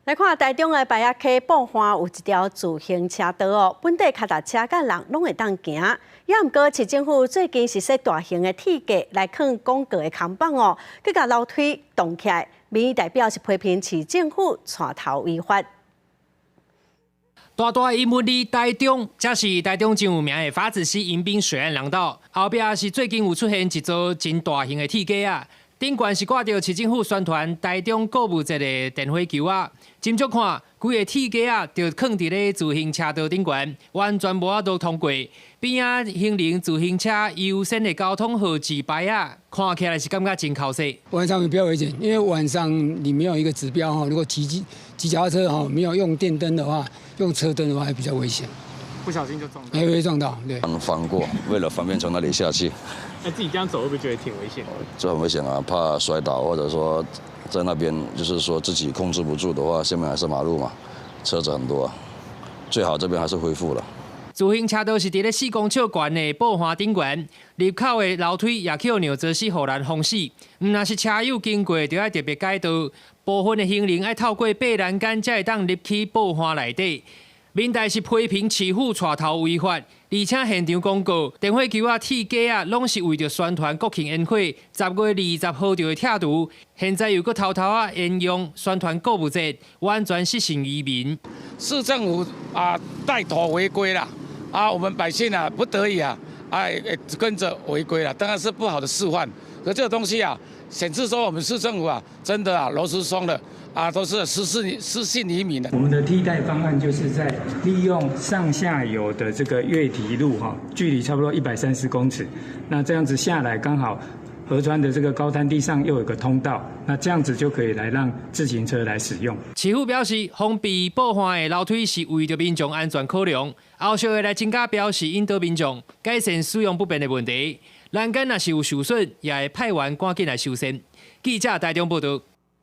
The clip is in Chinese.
来看台中的白雅溪爆花有一条自行车道哦，本地脚踏车甲人拢会当行。也毋过，市政府最近是设大型的铁架来放广告的看板哦，佮甲楼梯动起来，民意代表是批评市政府带头违法。大大英文里台中，这是台中真有名的法子溪迎宾水岸廊道，后壁是最近有出现一座真大型的铁架啊。 顶悬是挂着市政府宣传台中购物节的电火球啊，斟酌看，规个铁架啊，就放伫咧自行车道顶悬，完全无法度通过。边啊，行人自行车优先的交通号志牌啊，看起来是感觉真靠势。晚上比较危险，因为晚上你没有一个指标哈，如果骑脚踏车哈，没有用电灯的话，用车灯的话还比较危险。 不小心就撞到，会撞到，对。放过，为了方便从那里下去。那自己这样走会不会觉得挺危险？这很危险啊，怕摔倒，或者说在那边就是说自己控制不住的话，下面还是马路嘛，车子很多，最好这边还是恢复了。自行车道是伫咧4公尺悬的爆花顶悬，入口的楼梯也扣尿则是互人封死。若是车友经过，就要特别改道。部分的行人要透过爬栏杆才会当入去爆花内底。 民代是批评市府带头违法，而且现场广告、电火球啊、铁架啊，拢是为着宣传国庆烟火10月20号就会拆除。现在又搁偷偷啊沿用宣传购物节，完全失信于民。市政府啊带头违规了啊，我们百姓啊不得已啊跟着违规了，当然是不好的示范。可这个东西啊，显示说我们市政府啊真的啊螺丝松了。 啊，都是失信于民的。我们的替代方案就是在利用上下游的这个月堤路哈，距离差不多130公尺，那这样子下来刚好河川的这个高滩地上又有个通道，那这样子就可以来让自行车来使用。市府表示，封闭爆花的楼梯是为着民众安全考量，后续会来增加标示引导民众改善使用不便的问题。栏杆若是有受损，也会派员赶紧来修缮。记者台中报道。